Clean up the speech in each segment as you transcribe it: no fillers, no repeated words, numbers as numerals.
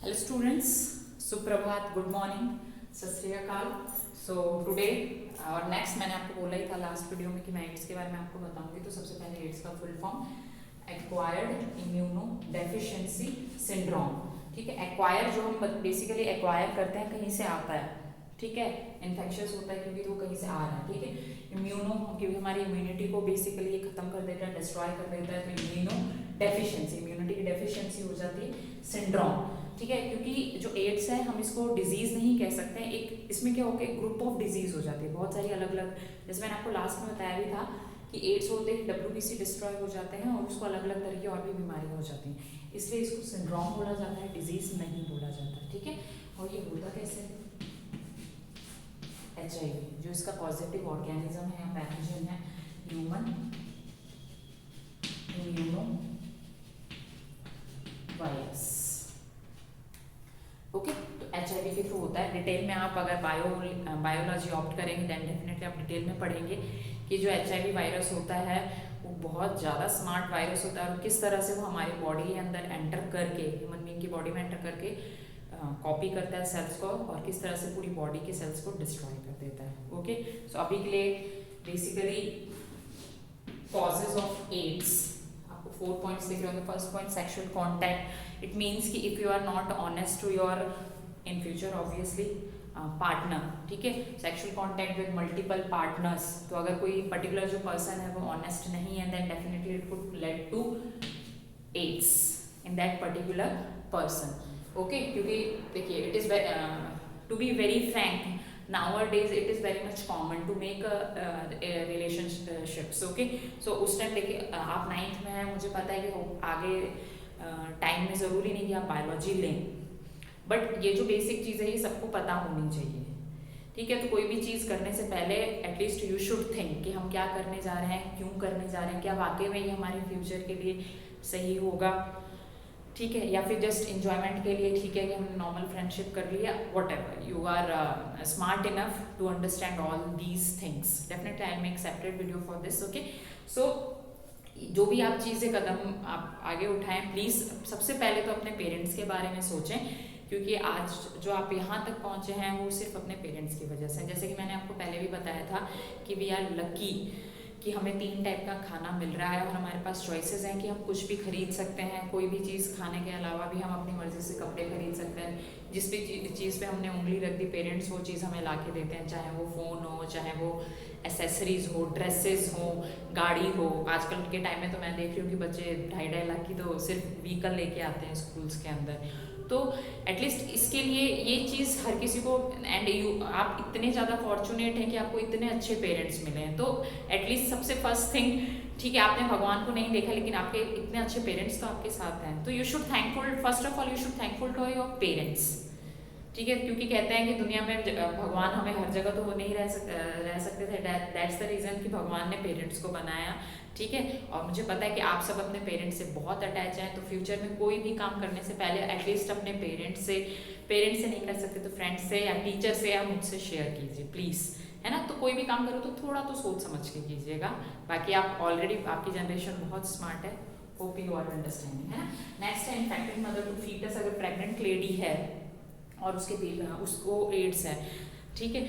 Hello students, सुप्रभात, good morning, सत श्री अकाल। सो टुडे और नेक्स्ट मैंने आपको बोला ही था लास्ट वीडियो में कि मैं एड्स के बारे में आपको बताऊंगी। तो सबसे पहले एड्स का full form acquired immuno deficiency syndrome. ठीक है, एक्वायर जो हम बेसिकली एक्वायर करते हैं कहीं से आता है, ठीक है, इन्फेक्शियस होता है क्योंकि वो कहीं से आ रहा है। ठीक है, इम्यूनो क्योंकि हमारी इम्यूनिटी को बेसिकली ये खत्म कर देता है, डिस्ट्रॉय कर देता है, तो इम्यूनो डेफिशिएंसी, इम्यूनिटी की डेफिशिएंसी हो जाती है सिंड्रोम। ठीक है, क्योंकि जो एड्स है हम इसको डिजीज नहीं कह सकते हैं, एक इसमें क्या होगा, एक ग्रुप ऑफ डिजीज हो जाती है, बहुत सारी अलग अलग। जैसे मैंने आपको लास्ट में बताया भी था कि एड्स होते ही WBC डिस्ट्रॉय हो जाते हैं और उसको अलग अलग तरह की और भी बीमारियां हो जाती हैं, इसलिए इसको सिंड्रोम बोला जाता है, डिजीज नहीं बोला जाता। ठीक है, और ये होता कैसे, HIV जो इसका पॉजिटिव ऑर्गेनिज्म है या पैथोजन है, ह्यूमन इम्यूनो वायरस। ओके, तो HIV के थ्रू होता है। डिटेल में आप अगर बायोलॉजी ऑप्ट करेंगे देन डेफिनेटली आप डिटेल में पढ़ेंगे कि जो HIV वायरस होता है वो बहुत ज़्यादा स्मार्ट वायरस होता है और किस तरह से वो हमारी बॉडी के अंदर एंटर करके, ह्यूमन बीइंग की बॉडी में एंटर करके कॉपी करता है सेल्स को और किस तरह से पूरी बॉडी के सेल्स को डिस्ट्रॉय कर देता है। ओके, सो अभी के लिए बेसिकली कॉजेज ऑफ एड्स आपको 4 पॉइंट्स दिख रहे होंगे। First point, sexual contact. It means कि if you are not honest to your in future obviously partner. ठीक है, sexual contact with multiple partners. तो अगर कोई पर्टिकुलर जो पर्सन है वो ऑनेस्ट नहीं है then definitely it could lead to AIDS in that particular person. Okay, क्योंकि देखिए it is to be very frank nowadays it is very much common to make a relationships. Okay, so उस time देखिए आप 9th में हैं, मुझे पता है कि आगे टाइम में ज़रूरी नहीं कि आप बायोलॉजी लें, बट ये जो बेसिक चीज़ है ये सबको पता होनी चाहिए। ठीक है, तो कोई भी चीज़ करने से पहले एटलीस्ट यू शुड थिंक कि हम क्या करने जा रहे हैं, क्यों करने जा रहे हैं, क्या वाकई में ये हमारे फ्यूचर के लिए सही होगा। ठीक है, या फिर जस्ट इंजॉयमेंट के लिए ठीक है कि हमने नॉर्मल फ्रेंडशिप कर लिया, whatever, you are smart enough to understand all these things. Definitely I make separate video for this. Okay, so जो भी आप चीज़ें कदम आप आगे उठाएं प्लीज़ सबसे पहले तो अपने पेरेंट्स के बारे में सोचें, क्योंकि आज जो आप यहाँ तक पहुँचे हैं वो सिर्फ अपने पेरेंट्स की वजह से। जैसे कि मैंने आपको पहले भी बताया था कि वी आर लकी कि हमें 3 टाइप का खाना मिल रहा है और हमारे पास चॉइसेस हैं कि हम कुछ भी खरीद सकते हैं। कोई भी चीज़ खाने के अलावा भी हम अपनी मर्ज़ी से कपड़े खरीद सकते हैं। जिस भी चीज़ पे हमने उंगली रख दी पेरेंट्स वो चीज़ हमें ला के देते हैं, चाहे वो फ़ोन हो, चाहे वो एसेसरीज हो, ड्रेसेस हो, गाड़ी हो। आजकल के टाइम में तो मैं देख रही हूँ कि बच्चे 2.5 लाख की तो सिर्फ व्हीकल लेके आते हैं स्कूल्स के अंदर। तो एटलीस्ट इसके लिए ये चीज़ हर किसी को, एंड यू आप इतने ज़्यादा फॉर्चुनेट हैं कि आपको इतने अच्छे पेरेंट्स मिले हैं। तो एटलीस्ट सबसे फर्स्ट थिंग, ठीक है आपने भगवान को नहीं देखा लेकिन आपके इतने अच्छे पेरेंट्स तो आपके साथ हैं, तो you should thankful, first of all you should thankful to your parents. ठीक है, क्योंकि कहते हैं कि दुनिया में भगवान हमें हर जगह तो वो नहीं रह सकते थे, दैट्स द रीज़न कि भगवान ने पेरेंट्स को बनाया। ठीक है, और मुझे पता है कि आप सब अपने पेरेंट्स से बहुत अटैच हैं, तो फ्यूचर में कोई भी काम करने से पहले एटलीस्ट अपने पेरेंट्स से नहीं कर सकते तो फ्रेंड्स से या टीचर से या मुझसे शेयर कीजिए प्लीज़, है ना। तो कोई भी काम करो तो थोड़ा तो सोच समझ के कीजिएगा। बाकी आप ऑलरेडी, आपकी जनरेशन बहुत स्मार्ट है, होप यू आर अंडरस्टैंडिंग, है ना। नेक्स्ट है इन्फेक्टेड मदर टू फीटस। अगर प्रेग्नेंट लेडी है और उसको एड्स है, ठीक है,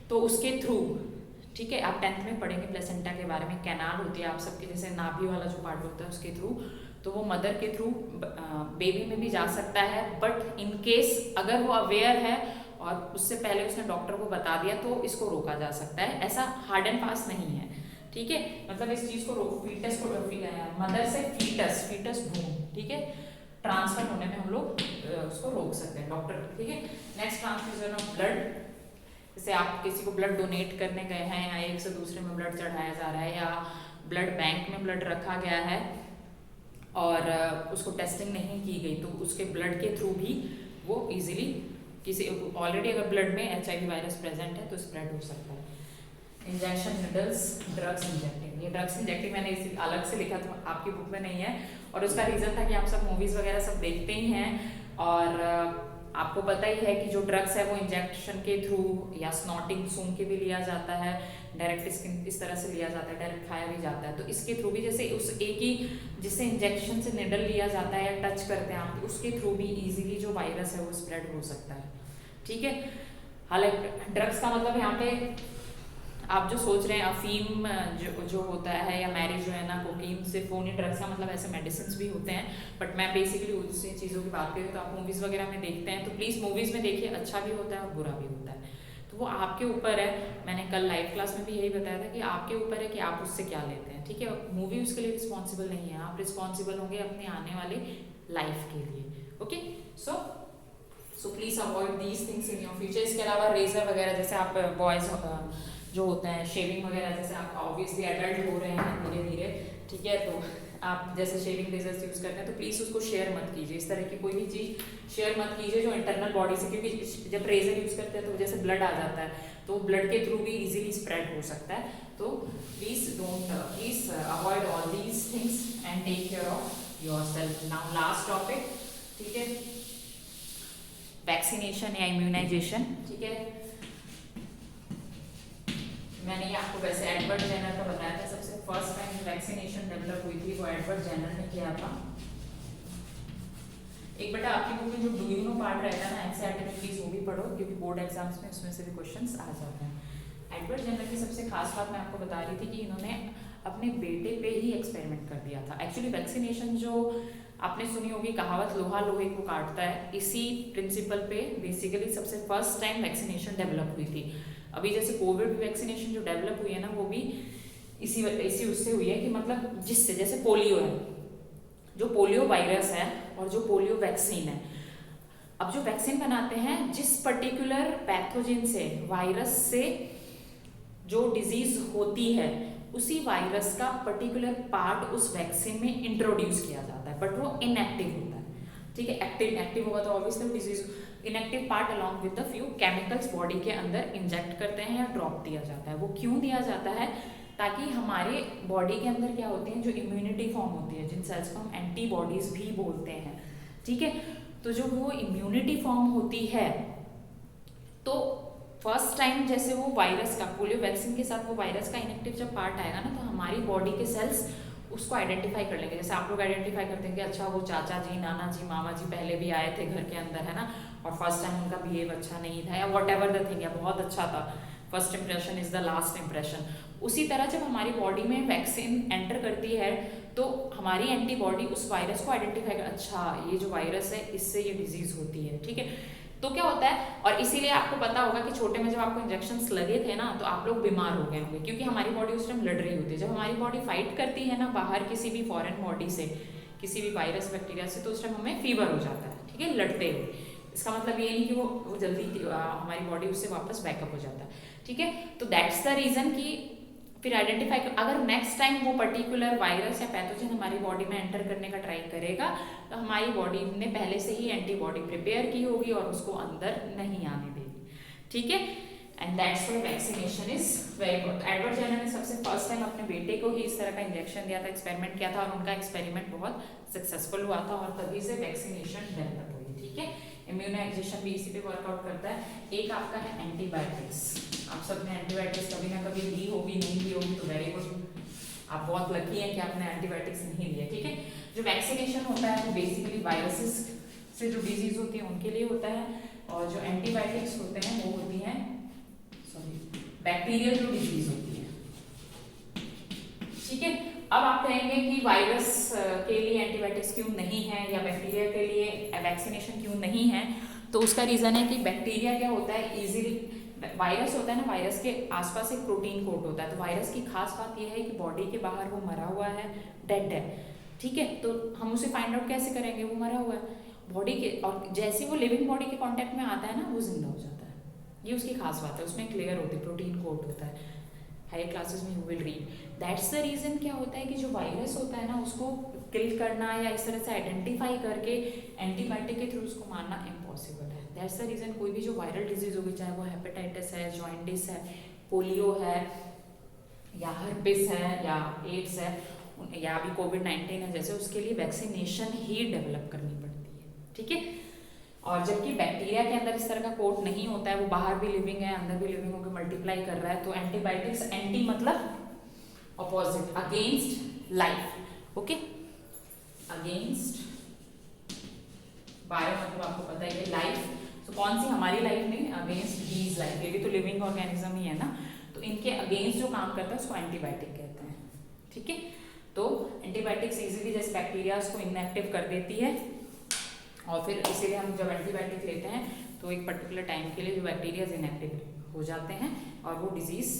तो उसके थ्रू, ठीक है, आप 10th में पढ़ेंगे प्लेसेंटा के बारे में, कैनाल होती है आप सबके जैसे नाभि वाला जो पार्ट होता है उसके थ्रू, तो वो मदर के थ्रू बेबी में भी जा सकता है। बट इन केस अगर वो अवेयर है और उससे पहले उसने डॉक्टर को बता दिया तो इसको रोका जा सकता है, ऐसा हार्ड एंड फास्ट नहीं है। ठीक है, मतलब इस चीज़ को फीटस को मदर से फीटस भ्रूण, ठीक है, ट्रांसफर होने में हम लोग उसको रोक सकते हैं डॉक्टर। ठीक है, नेक्स्ट ट्रांसफ्यूजन ऑफ ब्लड। जैसे आप किसी को ब्लड डोनेट करने गए हैं या एक से दूसरे में ब्लड चढ़ाया जा रहा है या ब्लड बैंक में ब्लड रखा गया है और उसको टेस्टिंग नहीं की गई तो उसके ब्लड के थ्रू भी वो इजीली किसी, ऑलरेडी अगर ब्लड में HIV वायरस प्रेजेंट है तो स्प्रेड हो सकता है। Injection needles, drugs injecting. ये ड्रग्स इंजेक्टिंग मैंने इसी अलग से लिखा था, आपकी बुक में नहीं है, और उसका रीज़न था कि आप सब मूवीज़ वगैरह सब देखते ही हैं और आपको पता ही है कि जो ड्रग्स है वो इंजेक्शन के थ्रू या स्नॉटिंग सूंघ के भी लिया जाता है, डायरेक्ट स्किन इस तरह से लिया जाता है, डायरेक्ट खाया भी जाता है। तो इसके थ्रू भी जैसे उस एक ही जिससे इंजेक्शन से निडल लिया जाता है या टच करते हैं आप, उसके थ्रू भी इजीली जो वायरस है वो स्प्रेड हो सकता है। ठीक है, हालांकि ड्रग्स का मतलब यहाँ पे आप जो सोच रहे हैं अफीम जो होता है या मैरिज जो है ना, कोकीन सिर्फ वो नहीं, ड्रग्स का मतलब ऐसे मेडिसिन भी होते हैं, बट मैं बेसिकली उसी चीज़ों की बात करूँ तो आप मूवीज़ वगैरह में देखते हैं तो प्लीज़ मूवीज़ में देखिए, अच्छा भी होता है और बुरा भी होता है, तो वो आपके ऊपर है। मैंने कल लाइव क्लास में भी यही बताया था कि आपके ऊपर है कि आप उससे क्या लेते हैं। ठीक है, मूवी उसके लिए रिस्पॉन्सिबल नहीं है, आप रिस्पॉन्सिबल होंगे अपने आने वाले लाइफ के लिए। Okay, so please avoid these things in your future. इसके अलावा रेजर वगैरह जैसे आप बॉयज़ जो होते हैं, शेविंग वगैरह जैसे आप ऑब्वियसली एडल्ट हो रहे हैं धीरे धीरे, ठीक है, तो आप जैसे शेविंग रेजर्स यूज़ करते हैं तो प्लीज़ उसको शेयर मत कीजिए, इस तरह की कोई भी चीज़ शेयर मत कीजिए जो इंटरनल बॉडी से, क्योंकि जब रेजर यूज़ करते हैं तो जैसे ब्लड आ जाता है तो ब्लड के थ्रू भी इजीली स्प्रेड हो सकता है। तो please avoid all these things and take care of yourself. Now last topic, ठीक है, वैक्सीनेशन या इम्यूनाइजेशन। ठीक है, मैंने ये आपको वैसे एडवर्ड जेनर का बताया था, सबसे फर्स्ट टाइम वैक्सीनेशन डेवलप हुई थी वो एडवर्ड जेनर ने किया था। एक बेटा आपकी बुक में जो डू यू नो पार्ट रहता है ना एनसीईआरटी में, प्लीज वो भी पढ़ो क्योंकि बोर्ड एग्जाम्स में उसमें से भी क्वेश्चंस आ जाते हैं। एडवर्ड जेनर की सबसे खास बात मैं आपको बता रही थी कि इन्होंने अपने बेटे पे ही एक्सपेरिमेंट कर दिया था। एक्चुअली वैक्सीनेशन जो आपने सुनी होगी कहावत, लोहा लोहे को काटता है, इसी प्रिंसिपल पे बेसिकली सबसे फर्स्ट टाइम वैक्सीनेशन डेवलप हुई थी। अभी जैसे कोविड वैक्सीनेशन जो डेवलप हुई है ना वो भी इसी उससे हुई है कि मतलब जिससे जैसे पोलियो है, जो पोलियो वायरस है और जो पोलियो वैक्सीन है, अब जो वैक्सीन बनाते हैं जिस पर्टिकुलर पैथोजन से, वायरस से जो डिजीज होती है उसी वायरस का पर्टिकुलर पार्ट उस वैक्सीन में इंट्रोड्यूस किया जाता है, बट वो इनएक्टिव होता है। ठीक है, एक्टिव होगा तो obviously disease, inactive part along with the few chemicals body के अंदर इंजेक्ट करते हैं या ड्रॉप दिया जाता है। वो क्यों दिया जाता है? ताकि हमारे बॉडी के अंदर क्या होती है, जो इम्यूनिटी फॉर्म होती है, जिन सेल्स को हम एंटीबॉडीज भी बोलते हैं। ठीक है, तो जो वो इम्यूनिटी फॉर्म होती है, तो फर्स्ट टाइम जैसे वो वायरस का, पोलियो वैक्सीन के साथ वो वायरस का इनएक्टिव जब पार्ट आएगा ना, तो हमारी बॉडी के सेल्स उसको आइडेंटिफाई कर लेंगे। जैसे आप लोग आइडेंटिफाई करते हैं कि अच्छा वो चाचा जी, नाना जी, मामा जी पहले भी आए थे घर के अंदर, है ना, और फर्स्ट टाइम उनका बिहेव अच्छा नहीं था या वॉट एवर द थिंग, या बहुत अच्छा था, first impression is the last impression. उसी तरह जब हमारी बॉडी में वैक्सीन एंटर करती है तो हमारी एंटीबॉडी उस वायरस को आइडेंटिफाई कर, अच्छा ये जो वायरस है इससे ये डिजीज होती है। ठीक है, तो क्या होता है, और इसीलिए आपको पता होगा कि छोटे में जब आपको इंजेक्शंस लगे थे ना तो आप लोग बीमार हो गए होंगे, क्योंकि हमारी बॉडी उस टाइम लड़ रही होती है। जब हमारी बॉडी फाइट करती है ना बाहर किसी भी फॉरेन बॉडी से, किसी भी वायरस बैक्टीरिया से, तो उस टाइम हमें फीवर हो जाता है। ठीक है, लड़ते हुए, इसका मतलब ये नहीं कि वो जल्दी हमारी बॉडी उससे वापस बैकअप हो जाता है। ठीक है, तो दैट्स द रीजन कि फिर आइडेंटिफाई कर, अगर नेक्स्ट टाइम वो पर्टिकुलर वायरस या पैथोजन हमारी बॉडी में एंटर करने का ट्राई करेगा तो हमारी बॉडी ने पहले से ही एंटीबॉडी प्रिपेयर की होगी और उसको अंदर नहीं आने देगी। ठीक है, and that's why vaccination is very good. Edward Jenner ने सबसे फर्स्ट टाइम अपने बेटे को ही इस तरह का इंजेक्शन दिया था, एक्सपेरिमेंट किया था, और उनका एक्सपेरिमेंट बहुत सक्सेसफुल हुआ था और तभी से वैक्सीनेशन डेवलप हुई। ठीक है, इम्यूनाइजेशन भी इसी पे वर्कआउट करता है। एक आपका है एंटीबायोटिक्स। आप सबने एंटीबायोटिक्स कभी ना कभी ली होगी, नहीं ली होगी तो वेरी गुड, आप बहुत लकी हैं कि आपने एंटीबायोटिक्स नहीं लिया। ठीक है, जो वैक्सीनेशन होता है वो बेसिकली वायरसेस से जो डिजीज होती है उनके लिए होता है, और जो एंटीबायोटिक्स होते हैं वो होती हैं बैक्टीरियल जो डिजीज होती है। ठीक है, अब आप कहेंगे कि वायरस के लिए एंटीबायोटिक्स क्यों नहीं है या बैक्टीरिया के लिए वैक्सीनेशन क्यों नहीं है, तो उसका रीजन है कि बैक्टीरिया क्या होता है, इजीली, वायरस होता है ना, वायरस के आसपास एक प्रोटीन कोट होता है, तो वायरस की खास बात यह है कि बॉडी के बाहर वो मरा हुआ है, डेड है। ठीक है, तो हम उसे फाइंड आउट कैसे करेंगे, वो मरा हुआ है बॉडी के, और जैसे वो लिविंग बॉडी के कांटेक्ट में आता है ना वो जिंदा हो जाता है। ये उसकी खास बात है, उसमें क्लियर होती है, प्रोटीन कोट होता है, हायर क्लासेस में you will read. That's the reason क्या होता है कि जो वायरस होता है ना उसको किल करना या इस तरह से आइडेंटिफाई करके एंटीबायोटिक के थ्रू उसको मारना इम्पॉसिबल है। दैट्स द रीजन कोई भी जो वायरल डिजीज होगी, चाहे वो हेपेटाइटिस है, जॉइंटिस है, पोलियो है, या हर्पिस है, या एड्स है, या अभी कोविड-19 है जैसे, उसके लिए वैक्सीनेशन ही डेवलप करनी पड़ती है। ठीक है, और जबकि बैक्टीरिया के अंदर इस तरह का कोट नहीं होता है, वो बाहर भी लिविंग है, अंदर भी लिविंग होकर मल्टीप्लाई कर रहा है। तो एंटीबायोटिक्स, एंटी मतलब opposite, against life, okay, against, bio मतलब आपको पता ही है लाइफ, तो कौन सी हमारी लाइफ नहीं, अगेंस्ट हीज लाइफ, ये भी तो लिविंग ऑर्गेनिज्म ही है ना, तो इनके अगेंस्ट जो काम करता है उसको एंटीबायोटिक कहते हैं, ठीक है। तो एंटीबायोटिक्स इजीली जैसे बैक्टीरिया को इनएक्टिव कर देती है, और फिर इसीलिए हम जब एंटीबायोटिक लेते हैं तो एक पर्टिकुलर टाइम के लिए जो बैक्टीरिया इनएक्टिव हो जाते हैं और वो डिजीज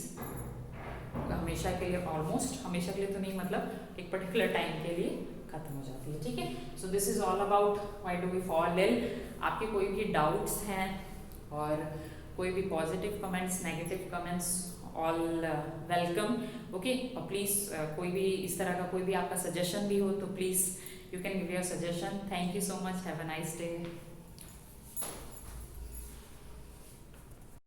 हमेशा के लिए, ऑलमोस्ट हमेशा के लिए तो नहीं, मतलब एक पर्टिकुलर टाइम के लिए खत्म हो जाती है, ठीक है। So this is all about why do we fall ill. आपके कोई भी डाउट्स हैं और कोई भी positive comments, negative comments, all welcome, okay. और प्लीज़ कोई भी इस तरह का कोई भी आपका सजेशन भी हो तो please you can give your suggestion. Thank you so much, have a nice day.